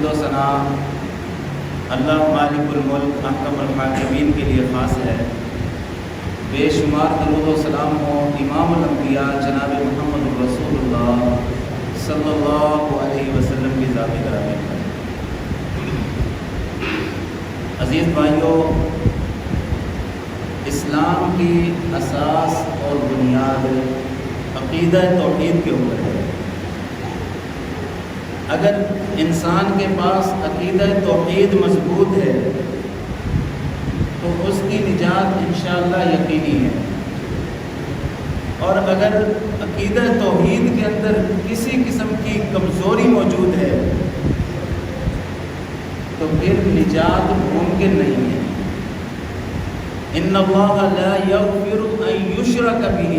حمد و ثنا اللہ مالک الملک احکم الحاکمین کے لیے خاص ہے۔ بے شمار درود و سلام ہو امام الانبیاء جناب محمد رسول اللہ صلی اللہ علیہ وسلم کی ذات گرامی پر۔ عزیز بھائیوں، اسلام کی اساس اور بنیاد عقیدہ توحید کے اوپر ہے۔ اگر انسان کے پاس عقیدہ توحید مضبوط ہے تو اس کی نجات انشاءاللہ یقینی ہے، اور اگر عقیدہ توحید کے اندر کسی قسم کی کمزوری موجود ہے تو پھر نجات ممکن نہیں ہے۔ ان اللہ لا یغفر ان یشرک بہ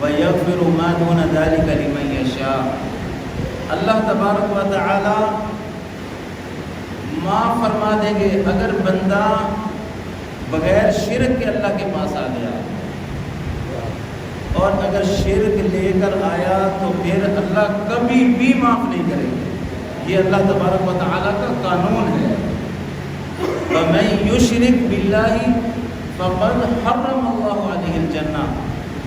ویغفر ما دون ذلک لمن یشاء۔ اللہ تبارک و تعالی معاف فرما دیں گے اگر بندہ بغیر شرک کے اللہ کے پاس آ گیا، اور اگر شرک لے کر آیا تو پھر اللہ کبھی بھی معاف نہیں کرے گا۔ یہ اللہ تبارک و تعالی کا قانون ہے۔ وَمَن يُشْرِكْ بِاللَّهِ فَقَدْ حَرَّمَ اللَّهُ عَلَيْهِ الْجَنَّةَ۔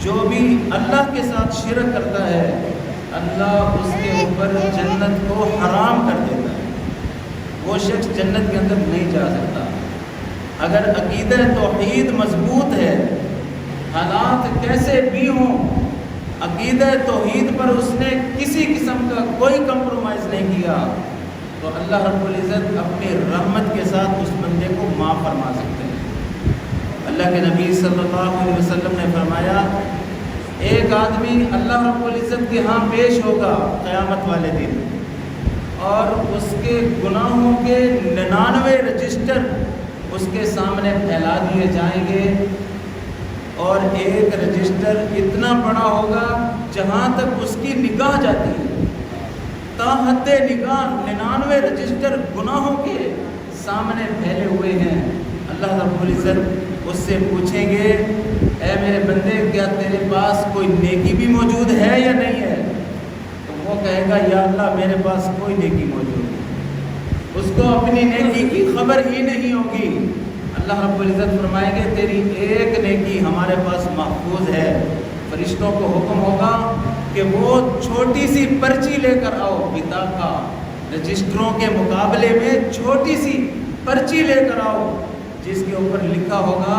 جو بھی اللہ کے ساتھ شرک کرتا ہے اللہ اس کے اوپر جنت کو حرام کر دیتا ہے، وہ شخص جنت کے اندر نہیں جا سکتا۔ اگر عقیدہ توحید مضبوط ہے، حالات کیسے بھی ہوں، عقیدہ توحید پر اس نے کسی قسم کا کوئی کمپرومائز نہیں کیا تو اللہ رب العزت اپنی رحمت کے ساتھ اس بندے کو معاف فرما سکتے ہیں۔ اللہ کے نبی صلی اللہ علیہ وسلم نے فرمایا، ایک آدمی اللہ رب العزت کے ہاں پیش ہوگا قیامت والے دن، اور اس کے گناہوں کے 99 رجسٹر اس کے سامنے پھیلا دیے جائیں گے، اور ایک رجسٹر اتنا بڑا ہوگا جہاں تک اس کی نگاہ جاتی ہے، تا حد نگاہ 99 رجسٹر گناہوں کے سامنے پھیلے ہوئے ہیں۔ اللہ رب العزت اس سے پوچھیں گے، اے میرے بندے کیا تیرے پاس کوئی نیکی بھی موجود ہے یا نہیں ہے؟ تو وہ کہے گا یا اللہ میرے پاس کوئی نیکی موجود نہیں۔ اس کو اپنی نیکی کی خبر ہی نہیں ہوگی۔ اللہ رب العزت فرمائیں گے تیری ایک نیکی ہمارے پاس محفوظ ہے۔ فرشتوں کو حکم ہوگا کہ وہ چھوٹی سی پرچی لے کر آؤ، بطاقہ، رجسٹروں کے مقابلے میں چھوٹی سی پرچی لے کر آؤ جس کے اوپر لکھا ہوگا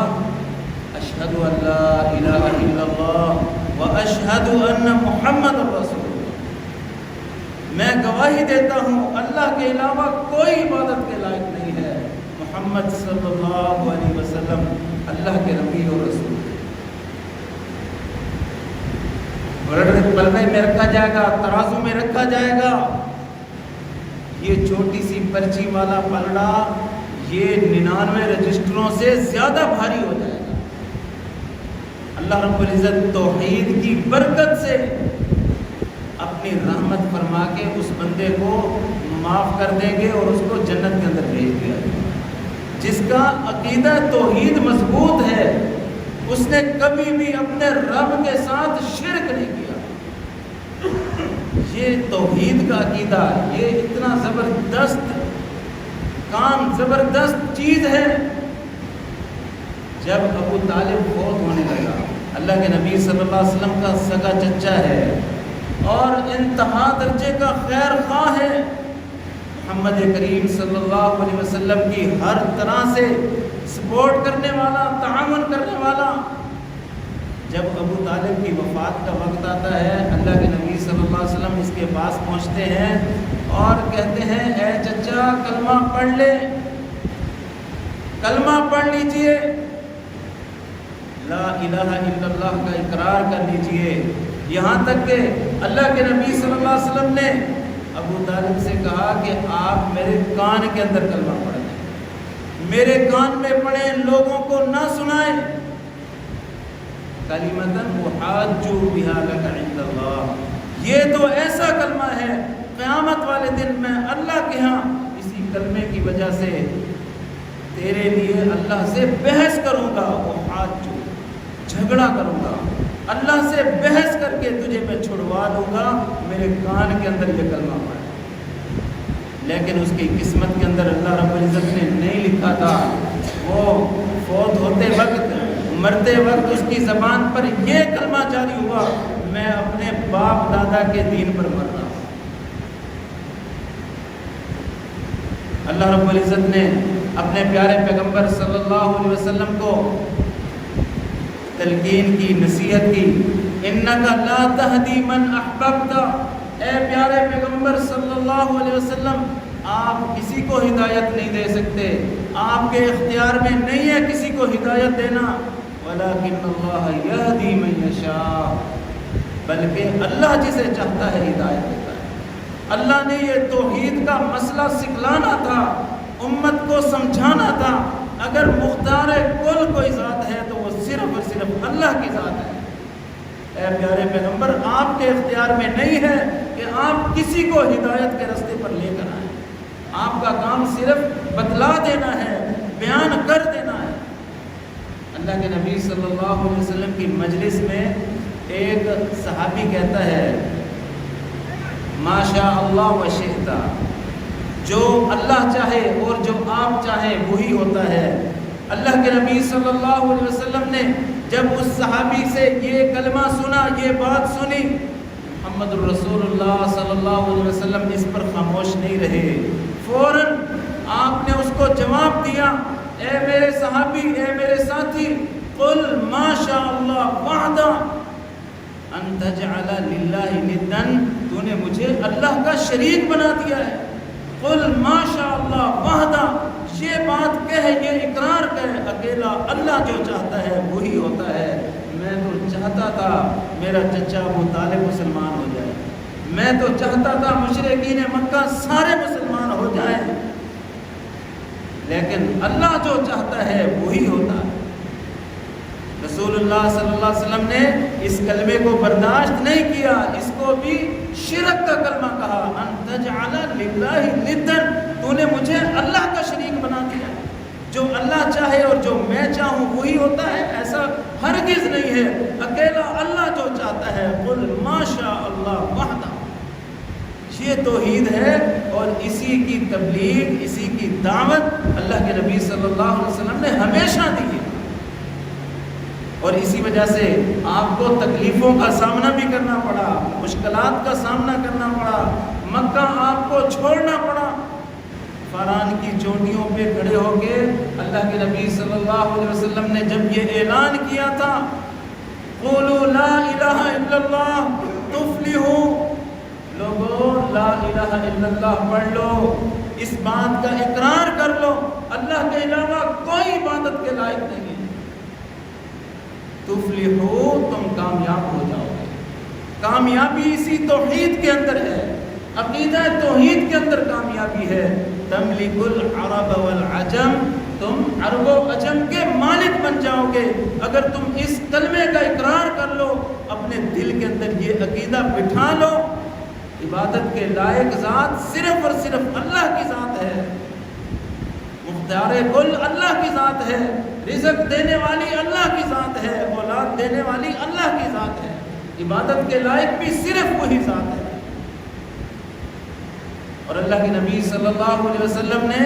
اشہد ان لا الہ الا اللہ و اشہد ان محمد رسول اللہ۔ میں گواہی دیتا ہوں اللہ کے علاوہ کوئی عبادت کے لائق نہیں ہے، محمد صلی اللہ علیہ وسلم اللہ کے نبی اور رسول۔ پلڑے میں رکھا جائے گا، ترازو میں رکھا جائے گا، یہ چھوٹی سی پرچی والا پلڑا یہ 99 رجسٹروں سے زیادہ بھاری ہو جائے گا۔ اللہ رب العزت توحید کی برکت سے اپنی رحمت فرما کے اس بندے کو معاف کر دیں گے اور اس کو جنت کے اندر بھیج دیا جائے گا۔ جس کا عقیدہ توحید مضبوط ہے اس نے کبھی بھی اپنے رب کے ساتھ شرک نہیں کیا۔ یہ توحید کا عقیدہ، یہ اتنا زبردست کام، زبردست چیز ہے۔ جب ابو طالب فوت ہونے لگا، اللہ کے نبی صلی اللہ علیہ وسلم کا سگا چچا ہے اور انتہا درجے کا خیر خواہ ہے، محمد کریم صلی اللہ علیہ وسلم کی ہر طرح سے سپورٹ کرنے والا، تعاون کرنے والا۔ جب ابو طالب کی وفات کا وقت آتا ہے، اللہ کے نبی صلی اللہ علیہ وسلم اس کے پاس پہنچتے ہیں اور کہتے ہیں اے چچا کلمہ پڑھ لے، کلمہ پڑھ لیجئے، لا الہ الا اللہ کا اقرار کر لیجئے۔ یہاں تک کہ اللہ کے نبی صلی اللہ علیہ وسلم نے ابو طالب سے کہا کہ آپ میرے کان کے اندر کلمہ پڑھ دیں، میرے کان میں پڑھیں، لوگوں کو نہ سنائیں۔ کلمۃ احاج بہا لک عند اللہ، یہ تو ایسا کلمہ ہے قیامت والے دن میں اللہ کے ہاں اسی کلمے کی وجہ سے تیرے لیے اللہ سے بحث کروں گا، احاج جھگڑا کروں گا، اللہ سے بحث کر کے تجھے میں چھڑوا دوں گا، میرے کان کے اندر یہ کلمہ پڑھ۔ لیکن اس کی قسمت کے اندر اللہ رب العزت نے نہیں لکھا تھا. وہ فوت ہوتے وقت، مرتے وقت اس کی زبان پر یہ کلمہ جاری ہوا، میں اپنے باپ دادا کے دین پر مر رہا ہوں. اللہ رب العزت نے اپنے پیارے پیغمبر صلی اللہ علیہ وسلم کو تلقین کی، نصیحت کی، اِنَّكَ لَا تَهْدِي مَنْ أَحْبَبْتَ. اے پیارے پیغمبر صلی اللہ علیہ وسلم، آپ کسی کو ہدایت نہیں دے سکتے، آپ کے اختیار میں نہیں ہے کسی کو ہدایت دینا. وَلَكِنَّ اللَّهَ يَهْدِي مَن يَشَاءُ. بلکہ اللہ جسے چاہتا ہے ہدایت دیتا ہے. اللہ نے یہ توحید کا مسئلہ سکھلانا تھا، امت کو سمجھانا تھا. اگر مختار کل کوئی ذات ہے تو وہ صرف اور صرف اللہ کی ذات ہے. اے پیارے پیغمبر، آپ کے اختیار میں نہیں ہے کہ آپ کسی کو ہدایت کے راستے پر لے کر آئیں. آپ کا کام صرف بتلا دینا ہے، بیان کر دینا ہے. اللہ کے نبی صلی اللہ علیہ وسلم کی مجلس میں ایک صحابی کہتا ہے، ما شاء اللہ و شئت. جو اللہ چاہے اور جو آپ چاہیں وہی ہوتا ہے. اللہ کے نبی صلی اللہ علیہ وسلم نے جب اس صحابی سے یہ کلمہ سنا، یہ بات سنی، محمد الرسول اللہ صلی اللہ علیہ وسلم اس پر خاموش نہیں رہے. فوراً آپ نے اس کو جواب دیا، اے میرے صحابی، اے میرے ساتھی، قل ما شاء اللہ وحدہ ان تجعل للہ ندا. تو نے مجھے اللہ کا شریک بنا دیا ہے. قل ما شاء اللہ وحدہ، یہ بات کہے، یہ اقرار کرے، اکیلا اللہ جو چاہتا ہے وہی ہوتا ہے. میں تو چاہتا تھا میرا چچا ابو طالب مسلمان ہو جائے، میں تو چاہتا تھا مشرکین مکہ سارے مسلمان ہو جائیں، لیکن اللہ جو چاہتا ہے وہی ہوتا ہے. رسول اللہ صلی اللہ علیہ وسلم نے اس کلمے کو برداشت نہیں کیا، اس کو بھی شرک کا کلمہ کہا. ان تجعل للہ ندا، تو نے مجھے اللہ کا شریک بنا دیا. جو اللہ چاہے اور جو میں چاہوں وہی ہوتا ہے، ایسا ہرگز نہیں ہے. اکیلا اللہ جو چاہتا ہے. قل ما شاء اللہ وحدہ. یہ توحید ہے اور اسی کی تبلیغ، اسی کی دعوت اللہ کے نبی صلی اللہ علیہ وسلم نے ہمیشہ دی ہے. اور اسی وجہ سے آپ کو تکلیفوں کا سامنا بھی کرنا پڑا، مشکلات کا سامنا کرنا پڑا، مکہ آپ کو چھوڑنا پڑا. فاران کی چوٹیوں پہ کھڑے ہو کے اللہ کے نبی صلی اللہ علیہ وسلم نے جب یہ اعلان کیا تھا، قولوا لا الہ الا اللہ تفلحوا. لوگوں، لا الہ الا اللہ پڑھ لو، اس بات کا اقرار کر لو اللہ کے علاوہ کوئی عبادت کے لائق نہیں ہے. تفلحو، تم کامیاب ہو جاؤ گے. کامیابی اسی توحید کے اندر ہے، عقیدہ توحید کے اندر کامیابی ہے. تملک العرب والعجم، تم عرب و عجم کے مالک بن جاؤ گے اگر تم اس کلمے کا اقرار کر لو، اپنے دل کے اندر یہ عقیدہ بٹھا لو. عبادت کے لائق ذات صرف اور صرف اللہ کی ذات ہے. مختار کل اللہ کی ذات ہے، رزق دینے والی اللہ کی ذات ہے، اولاد دینے والی اللہ کی ذات ہے. عبادت کے لائق بھی صرف وہی ذات ہے. اور اللہ کے نبی صلی اللہ علیہ وسلم نے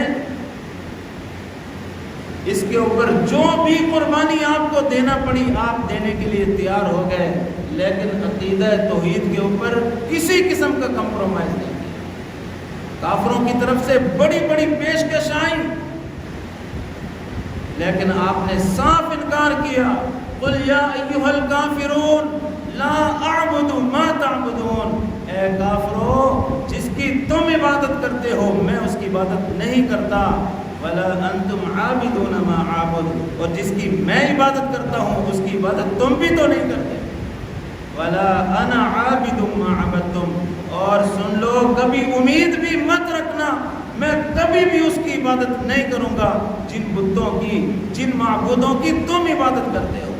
اس کے اوپر جو بھی قربانی آپ کو دینا پڑی آپ دینے کے لیے تیار ہو گئے، لیکن عقیدہ توحید کے اوپر کسی قسم کا کمپرومائز نہیں کیا. کافروں کی طرف سے بڑی بڑی پیشکش آئی، لیکن آپ نے صاف انکار کیا. قل یا ایھا الکافرون لا اعبد ما تعبدون. اے کافرو، جس کی تم عبادت کرتے ہو میں اس کی عبادت نہیں کرتا. ولا انتم عابدون ما اعبد، اور جس کی میں عبادت کرتا ہوں اس کی عبادت تم بھی تو نہیں کرتے. ولا انا عابد ما عبدتم، اور سن لو کبھی امید بھی مت رکھنا میں کبھی بھی اس کی عبادت نہیں کروں گا جن بتوں کی، جن معبودوں کی تم عبادت کرتے ہو.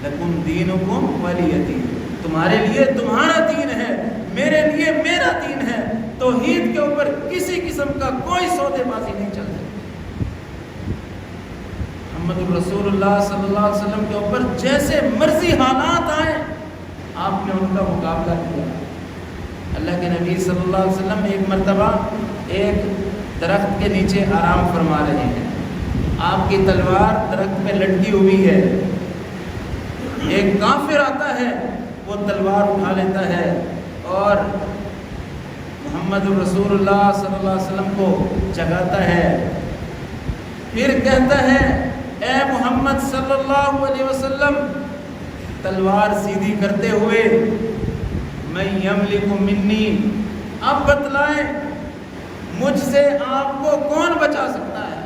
لکم دینکم ولی دین، تمہارے لیے تمہارا دین ہے، میرے لیے میرا دین ہے. توحید کے اوپر کسی قسم کا کوئی سودے بازی نہیں چل سکتی. محمد الرسول اللہ صلی اللہ علیہ وسلم کے اوپر جیسے مرضی حالات آئے آپ نے ان کا مقابلہ کیا. اللہ کے نبی صلی اللہ علیہ وسلم ایک مرتبہ ایک درخت کے نیچے آرام فرما رہے ہیں، آپ کی تلوار درخت پہ لٹکی ہوئی ہے، ایک کافر آتا ہے، وہ تلوار اٹھا لیتا ہے اور محمد رسول اللہ صلی اللہ علیہ وسلم کو جگاتا ہے، پھر کہتا ہے اے محمد صلی اللہ علیہ وسلم، تلوار سیدھی کرتے ہوئے من یملک منی، اب بتلائیں مجھ سے آپ کو کون بچا سکتا ہے؟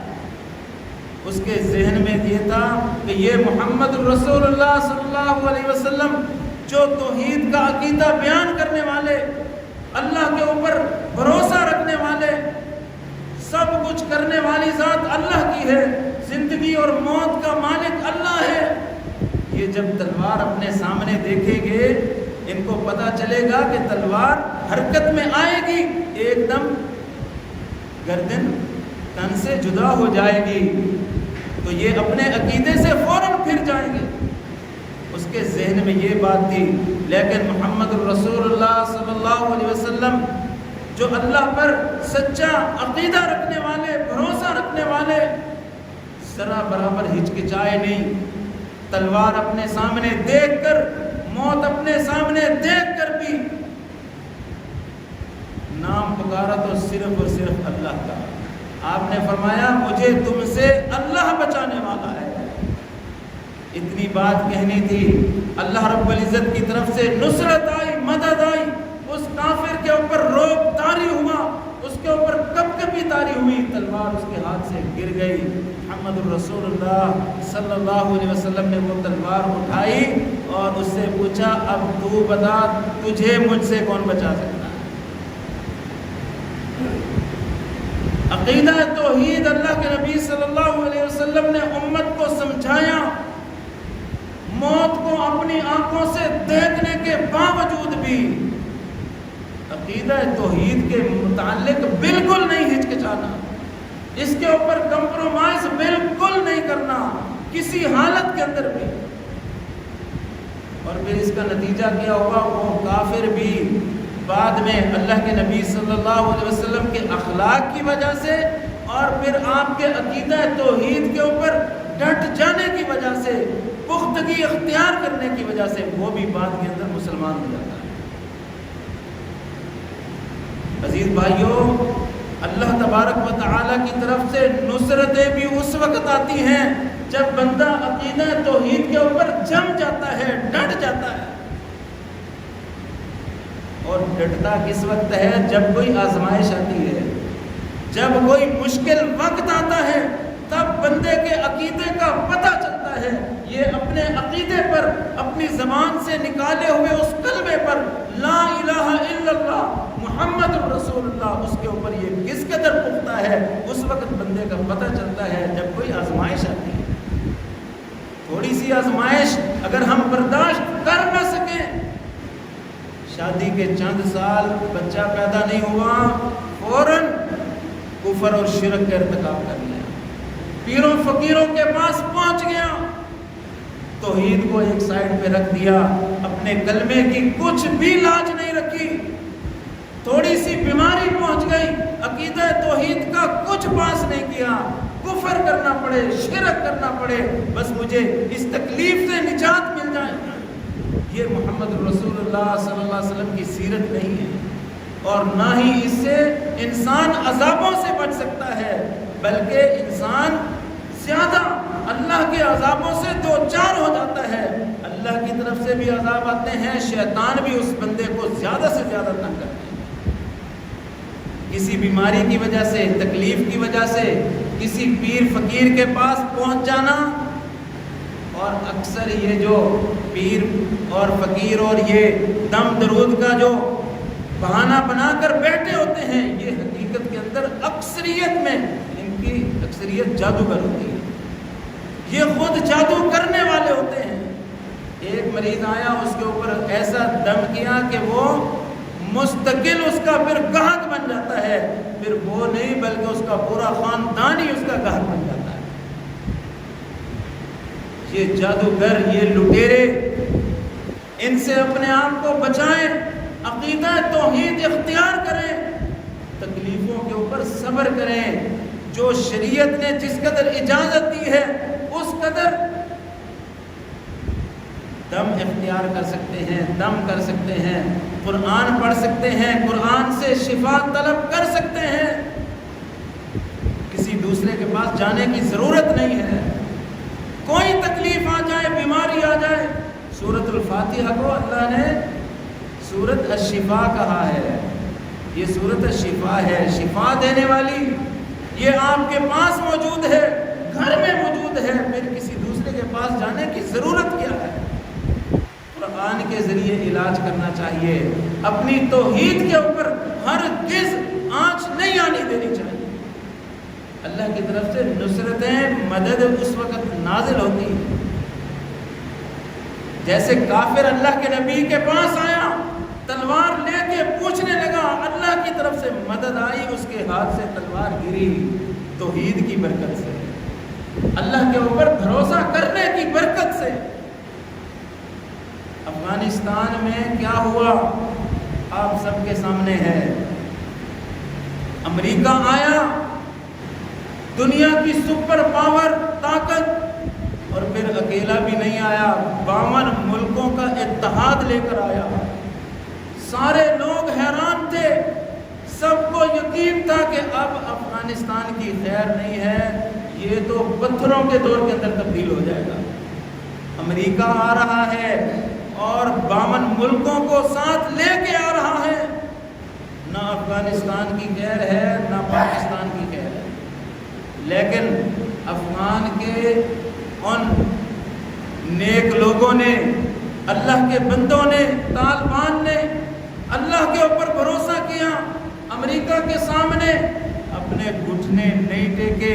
اس کے ذہن میں یہ تھا کہ یہ محمد رسول اللہ صلی اللہ علیہ وسلم جو توحید کا عقیدہ بیان کرنے والے، اللہ کے اوپر بھروسہ رکھنے والے، سب کچھ کرنے والی ذات اللہ کی ہے، زندگی اور موت کا مالک اللہ ہے، یہ جب تلوار اپنے سامنے دیکھیں گے ان کو پتہ چلے گا کہ تلوار حرکت میں آئے گی، ایک دم گردن تن سے جدا ہو جائے گی، تو یہ اپنے عقیدے سے فوراً پھر جائیں گے۔ اس کے ذہن میں یہ بات تھی، لیکن محمد رسول اللہ صلی اللہ علیہ وسلم جو اللہ پر سچا عقیدہ رکھنے والے، بھروسہ رکھنے والے، ذرا برابر ہچکچائے نہیں، تلوار اپنے سامنے دیکھ کر، موت اپنے سامنے دیکھ کر بھی نام پکارا تو صرف اور صرف اللہ کا۔ آپ نے فرمایا مجھے تم سے اللہ بچانے والا ہے، اتنی بات کہنی تھی، اللہ رب العزت کی طرف سے نصرت آئی، مدد آئی، اس کافر کے اوپر روب طاری ہوا، اس کے اوپر کپکپی طاری ہوئی، تلوار اس کے ہاتھ سے گر گئی۔ محمد رسول اللہ صلی اللہ علیہ وسلم نے وہ تلوار اٹھائی اور اس سے پوچھا اب تو بتا تجھے مجھ سے کون بچا سکتا ہے؟ عقیدہ توحید اللہ کے نبی صلی اللہ علیہ وسلم نے امت کو سمجھایا، موت کو اپنی آنکھوں سے دیکھنے کے باوجود بھی عقیدہ توحید کے متعلق بالکل نہیں ہچکچانا، اس کے اوپر کمپرومائز بالکل نہیں کرنا کسی حالت کے اندر بھی۔ اور پھر اس کا نتیجہ کیا ہوا؟ وہ کافر بھی بعد میں اللہ کے نبی صلی اللہ علیہ وسلم کے اخلاق کی وجہ سے اور پھر آپ کے عقیدہ توحید کے اوپر ڈٹ جانے کی وجہ سے، پختگی اختیار کرنے کی وجہ سے وہ بھی بعد کے اندر مسلمان ہو جاتا ہے۔ عزیز بھائیوں، اللہ تبارک و تعالیٰ کی طرف سے نصرتیں بھی اس وقت آتی ہیں جب بندہ عقیدہ توحید کے اوپر جم جاتا ہے، ڈٹ جاتا ہے۔ اور ڈٹتا کس وقت ہے؟ جب کوئی آزمائش آتی ہے، جب کوئی مشکل وقت آتا ہے، تب بندے کے عقیدے کا پتہ چلتا ہے۔ یہ اپنے عقیدے پر، اپنی زبان سے نکالے ہوئے اس کلمے پر لا الہ الا اللہ محمد رسول اللہ، اس کے اوپر یہ کس قدر پختہ ہے، اس وقت بندے کا پتہ چلتا ہے جب کوئی آزمائش آتی ہے۔ تھوڑی سی آزمائش اگر ہم برداشت کر نہ سکیں، شادی کے چند سال بچہ پیدا نہیں ہوا، فوراً کفر اور شرک کا ارتکاب کر لیا، پیروں فقیروں کے پاس پہنچ گیا، توحید کو ایک سائڈ پہ رکھ دیا، اپنے کلمے کی کچھ بھی لاج نہیں رکھی، تھوڑی سی بیماری پہنچ گئی، عقیدہ توحید کا کچھ پاس نہیں کیا، کفر کرنا پڑے، شرک کرنا پڑے، بس مجھے اس تکلیف سے نجات مل جائے۔ یہ محمد رسول اللہ صلی اللہ علیہ وسلم کی سیرت نہیں ہے، اور نہ ہی اس سے انسان عذابوں سے بچ سکتا ہے، بلکہ انسان زیادہ اللہ کے عذابوں سے دو چار ہو جاتا ہے۔ اللہ کی طرف سے بھی عذاب آتے ہیں، شیطان بھی اس بندے کو زیادہ سے زیادہ تنگ کرتے ہیں۔ کسی بیماری کی وجہ سے، تکلیف کی وجہ سے کسی پیر فقیر کے پاس پہنچ جانا، اور اکثر یہ جو پیر اور فقیر اور یہ دم درود کا جو بہانہ بنا کر بیٹھے ہوتے ہیں، یہ حقیقت کے اندر اکثریت میں ان کی اکثریت جادوگر ہوتی ہے، یہ خود جادو کرنے والے ہوتے ہیں۔ ایک مریض آیا، اس کے اوپر ایسا دم کیا کہ وہ مستقل اس کا پھر گاہک بن جاتا ہے، پھر وہ نہیں بلکہ اس کا پورا خاندان ہی اس کا گاہک بن جاتا ہے۔ یہ جادوگر، یہ لٹیرے، ان سے اپنے آپ کو بچائیں، عقیدہ توحید اختیار کریں، تکلیفوں کے اوپر صبر کریں، جو شریعت نے جس قدر اجازت دی ہے اس قدر دم اختیار کر سکتے ہیں، دم کر سکتے ہیں، قرآن پڑھ سکتے ہیں، قرآن سے شفا طلب کر سکتے ہیں، کسی دوسرے کے پاس جانے کی ضرورت نہیں ہے۔ کوئی تکلیف آ جائے، بیماری آ جائے، سورۃ الفاتحہ کو اللہ نے سورۃ الشفا کہا ہے، یہ سورۃ الشفا ہے، شفا دینے والی، یہ آپ کے پاس موجود ہے، گھر میں موجود ہے، پھر کسی دوسرے کے پاس جانے کی ضرورت کیا ہے؟ قرآن کے ذریعے علاج کرنا چاہیے، اپنی توحید کے اوپر ہرگز آنچ نہیں آنی دینی چاہیے۔ اللہ کی طرف سے نصرتیں، مدد اس وقت نازل ہوتی ہے جیسے کافر اللہ کے نبی کے پاس آیا، تلوار لے کے پوچھنے لگا، اللہ کی طرف سے مدد آئی، اس کے ہاتھ سے تلوار گری، توحید کی برکت سے، اللہ کے اوپر بھروسہ کرنے کی برکت سے۔ افغانستان میں کیا ہوا آپ سب کے سامنے ہے۔ امریکہ آیا، دنیا کی سپر پاور طاقت، اور پھر اکیلا بھی نہیں آیا، 52 ملکوں کا اتحاد لے کر آیا۔ سارے لوگ حیران تھے، سب کو یقین تھا کہ اب افغانستان کی خیر نہیں ہے، یہ تو پتھروں کے دور کے اندر تبدیل ہو جائے گا۔ امریکہ آ رہا ہے اور 52 ملکوں کو ساتھ لے کے آ رہا ہے، نہ افغانستان کی خیر ہے نہ پاکستان کی خیر ہے، لیکن افغان کے ان نیک لوگوں نے، اللہ کے بندوں نے، طالبان نے اللہ کے اوپر بھروسہ کیا، امریکہ کے سامنے اپنے گھٹنے نہیں ٹیکے،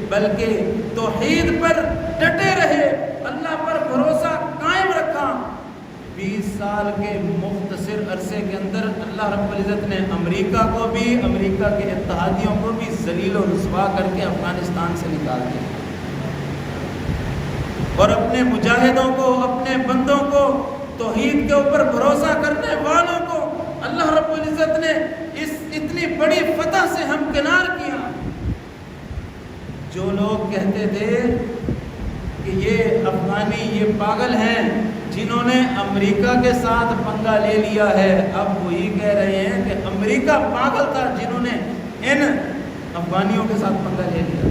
بلکہ توحید پر ڈٹے رہے، اللہ پر بھروسہ قائم رکھا۔ 20 سال کے مختصر عرصے کے اندر اللہ رب العزت نے امریکہ کو بھی، امریکہ کے اتحادیوں کو بھی ذلیل و رسوا کر کے افغانستان سے نکال دیا، اور اپنے مجاہدوں کو، اپنے بندوں کو، توحید کے اوپر بھروسہ کرنے والوں کو اللہ رب العزت نے اس اتنی بڑی فتح سے ہمکنار کیا۔ جو لوگ کہتے تھے کہ یہ افغانی، یہ پاگل ہیں جنہوں نے امریکہ کے ساتھ پنگا لے لیا ہے، اب وہی کہہ رہے ہیں کہ امریکہ پاگل تھا جنہوں نے ان افغانیوں کے ساتھ پنگا لے لیا۔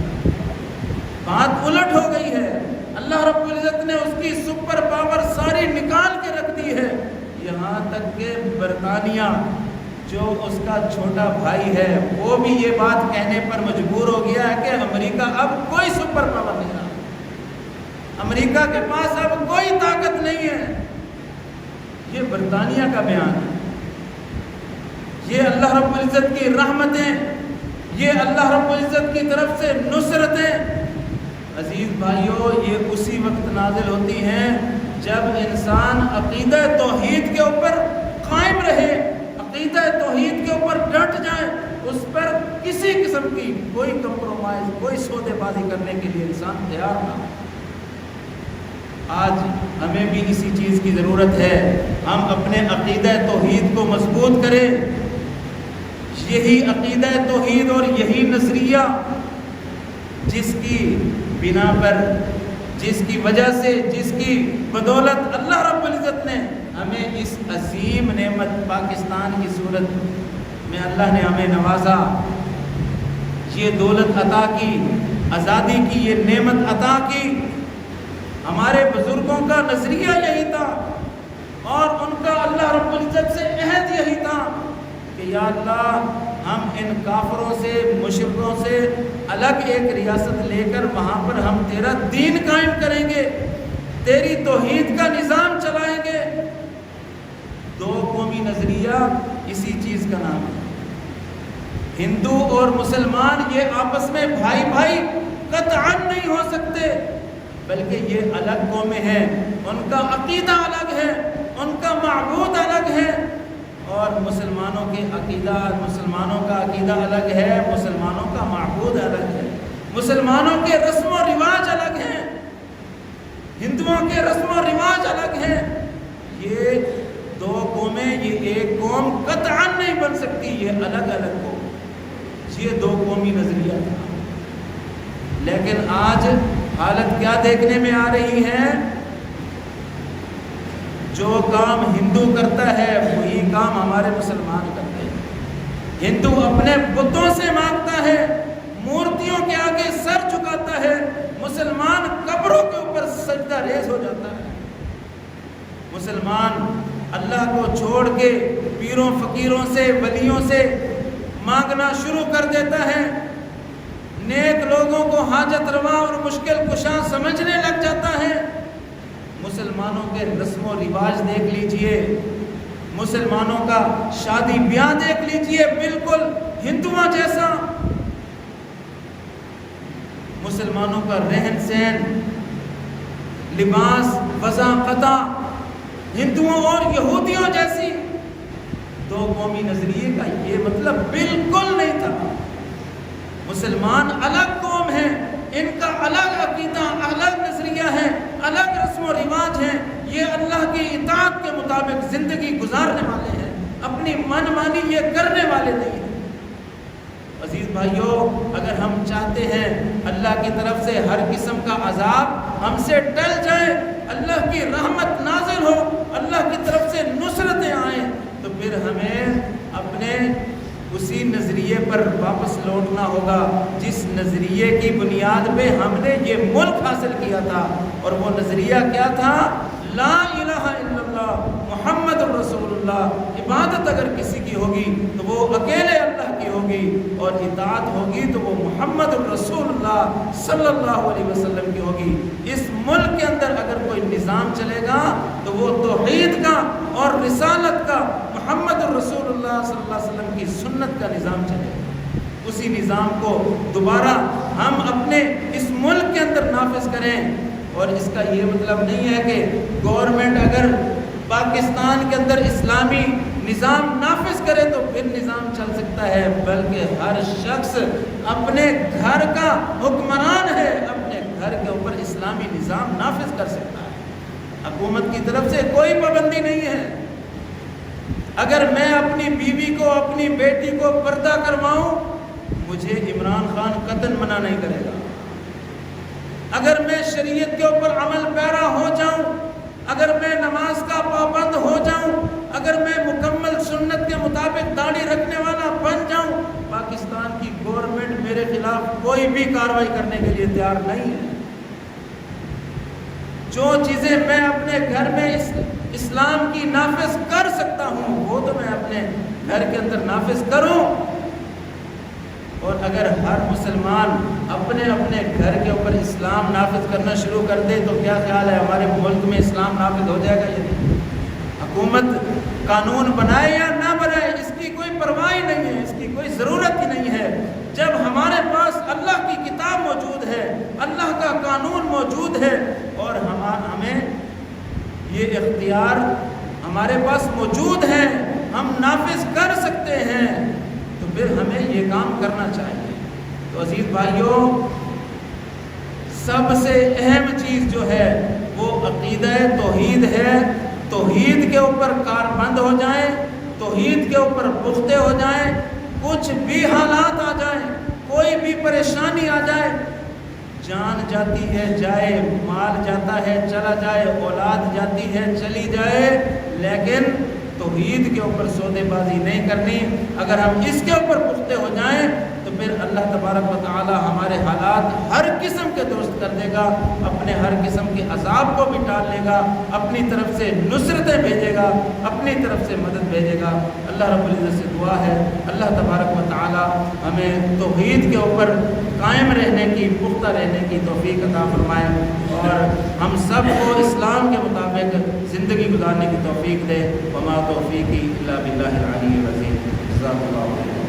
بات الٹ ہو گئی ہے، اللہ رب العزت نے اس کی سپر پاور ساری نکال کے رکھ دی ہے، یہاں تک کہ برطانیہ جو اس کا چھوٹا بھائی ہے وہ بھی یہ بات کہنے پر مجبور ہو گیا ہے کہ امریکہ اب کوئی سپر پاور نہیں رہا، امریکہ کے پاس اب کوئی طاقت نہیں ہے۔ یہ برطانیہ کا بیان ہے، یہ اللہ رب العزت کی رحمتیں، یہ اللہ رب العزت کی طرف سے نصرتیں۔ عزیز بھائیوں، یہ اسی وقت نازل ہوتی ہیں جب انسان عقیدہ توحید کے اوپر قائم رہے، عقیدہ توحید کے اوپر ڈٹ جائے، اس پر کسی قسم کی کوئی کمپرومائز، کوئی سودے بازی کرنے کے لیے انسان تیار نہ ہو۔ آج ہمیں بھی اسی چیز کی ضرورت ہے، ہم اپنے عقیدہ توحید کو مضبوط کریں۔ یہی عقیدہ توحید اور یہی نظریہ جس کی بنا پر، جس کی وجہ سے، جس کی بدولت اللہ رب العزت نے ہمیں اس عظیم نعمت پاکستان کی صورت میں اللہ نے ہمیں نوازا، یہ دولت عطا کی، آزادی کی یہ نعمت عطا کی۔ ہمارے بزرگوں کا نظریہ یہی تھا اور ان کا اللہ رب العزت سے عہد یہی تھا کہ یا اللہ، ہم ان کافروں سے، مشرکوں سے الگ ایک ریاست لے کر وہاں پر ہم تیرا دین قائم کریں گے، تیری توحید کا نظام چلائیں گے۔ دو قومی نظریہ اسی چیز کا نام ہے۔ ہندو اور مسلمان یہ آپس میں بھائی بھائی قطعاً نہیں ہو سکتے، بلکہ یہ الگ قومیں ہیں، ان کا عقیدہ الگ ہے، ان کا معبود الگ ہے، اور مسلمانوں کے عقیدہ، مسلمانوں کا عقیدہ الگ ہے، مسلمانوں کا معبود الگ ہے، مسلمانوں کے رسم و رواج الگ ہیں، ہندوؤں کے رسم و رواج الگ ہیں۔ یہ دو قومیں یہ ایک قوم قطعاً نہیں بن سکتی، یہ الگ الگ قوم، یہ دو قومی نظریہ تھا۔ لیکن آج حالت کیا دیکھنے میں آ رہی ہے؟ جو کام ہندو کرتا ہے وہی کام ہمارے مسلمان کرتے ہیں۔ ہندو اپنے بتوں سے مانگتا ہے، مورتیوں کے آگے سر جھکاتا ہے، مسلمان قبروں کے اوپر سجدہ ریز ہو جاتا ہے۔ مسلمان اللہ کو چھوڑ کے پیروں فقیروں سے ولیوں سے مانگنا شروع کر دیتا ہے، نیک لوگوں کو حاجت روا اور مشکل کشا سمجھنے لگ جاتا ہے۔ مسلمانوں کے رسم و رواج دیکھ لیجئے، مسلمانوں کا شادی بیاہ دیکھ لیجئے، بالکل ہندوؤں جیسا۔ مسلمانوں کا رہن سہن، لباس، وضاقتہ ہندوؤں اور یہودیوں جیسی۔ دو قومی نظریے کا یہ مطلب بالکل نہیں تھا۔ مسلمان الگ قوم ہیں، ان کا الگ عقیدہ، الگ نظریہ ہے، الگ رسم و رواج ہیں، یہ اللہ کی اطاعت کے مطابق زندگی گزارنے والے ہیں، اپنی من مانی یہ کرنے والے نہیں ہیں۔ عزیز بھائیوں، اگر ہم چاہتے ہیں اللہ کی طرف سے ہر قسم کا عذاب ہم سے ٹل جائے، اللہ کی رحمت نازل ہو، اللہ کی طرف سے نصرتیں آئیں، تو پھر ہمیں اپنے اسی نظریے پر واپس لوٹنا ہوگا جس نظریے کی بنیاد پہ ہم نے یہ ملک حاصل کیا تھا۔ اور وہ نظریہ کیا تھا؟ لا الہ الا اللہ محمد رسول اللہ۔ عبادت اگر کسی کی ہوگی تو وہ اکیلے اللہ کی ہوگی، اور اطاعت ہوگی تو وہ محمد رسول اللہ صلی اللہ علیہ وسلم کی ہوگی۔ اس ملک کے اندر اگر کوئی نظام چلے گا تو وہ توحید کا اور رسالت کا، محمد رسول اللہ صلی اللہ علیہ وسلم کی سنت کا نظام چلے گا۔ اسی نظام کو دوبارہ ہم اپنے اس ملک کے اندر نافذ کریں۔ اور اس کا یہ مطلب نہیں ہے کہ گورنمنٹ اگر پاکستان کے اندر اسلامی نظام نافذ کرے تو پھر نظام چل سکتا ہے، بلکہ ہر شخص اپنے گھر کا حکمران ہے، اپنے گھر کے اوپر اسلامی نظام نافذ کر سکتا ہے۔ حکومت کی طرف سے کوئی پابندی نہیں ہے۔ اگر میں اپنی بیوی کو، اپنی بیٹی کو پردہ کرواؤں، مجھے عمران خان قطعاً منع نہیں کرے گا۔ اگر میں شریعت کے اوپر عمل پیرا ہو جاؤں، اگر میں نماز کا پابند ہو جاؤں، اگر میں مکمل سنت کے مطابق داڑھی رکھنے والا بن جاؤں، پاکستان کی گورنمنٹ میرے خلاف کوئی بھی کارروائی کرنے کے لیے تیار نہیں ہے۔ جو چیزیں میں اپنے گھر میں اسلام کی نافذ کر سکتا ہوں وہ تو میں اپنے گھر کے اندر نافذ کروں۔ اور اگر ہر مسلمان اپنے اپنے گھر کے اوپر اسلام نافذ کرنا شروع کر دے تو کیا خیال ہے ہمارے ملک میں اسلام نافذ ہو جائے گا یا نہیں؟ حکومت قانون بنائے یا نہ بنائے اس کی کوئی پرواہ نہیں ہے، اس کی کوئی ضرورت ہی نہیں ہے۔ جب ہمارے پاس اللہ کی کتاب موجود ہے، اللہ کا قانون موجود ہے، اور ہمیں یہ اختیار ہمارے پاس موجود ہے، ہم نافذ کر سکتے ہیں، تو پھر ہمیں یہ کام کرنا چاہیے۔ تو عزیز بھائیوں، سب سے اہم چیز جو ہے وہ عقیدہ توحید ہے۔ توحید کے اوپر کاربند ہو جائیں، توحید کے اوپر پختہ ہو جائیں، کچھ بھی حالات آ جائیں، کوئی بھی پریشانی آ جائے، جان جاتی ہے جائے، مال جاتا ہے چلا جائے، اولاد جاتی ہے چلی جائے، لیکن توحید کے اوپر سودے بازی نہیں کرنی۔ اگر ہم اس کے اوپر پختہ ہو جائیں تو پھر اللہ تبارک و تعالی ہمارے حالات ہر قسم کے درست کر دے گا، اپنے ہر قسم کے عذاب کو بھی ٹال لے گا، اپنی طرف سے نصرتیں بھیجے گا، اپنی طرف سے مدد بھیجے گا۔ اللہ رب العزت سے دعا ہے اللہ تبارک و تعالی ہمیں توحید کے اوپر قائم رہنے کی، پختہ رہنے کی توفیق عطا فرمائے، اور ہم سب کو اسلام کے مطابق زندگی گزارنے کی توفیق دے۔ وما توفیقی الا باللہ العلی العظیم۔ جزاک اللہ خیر۔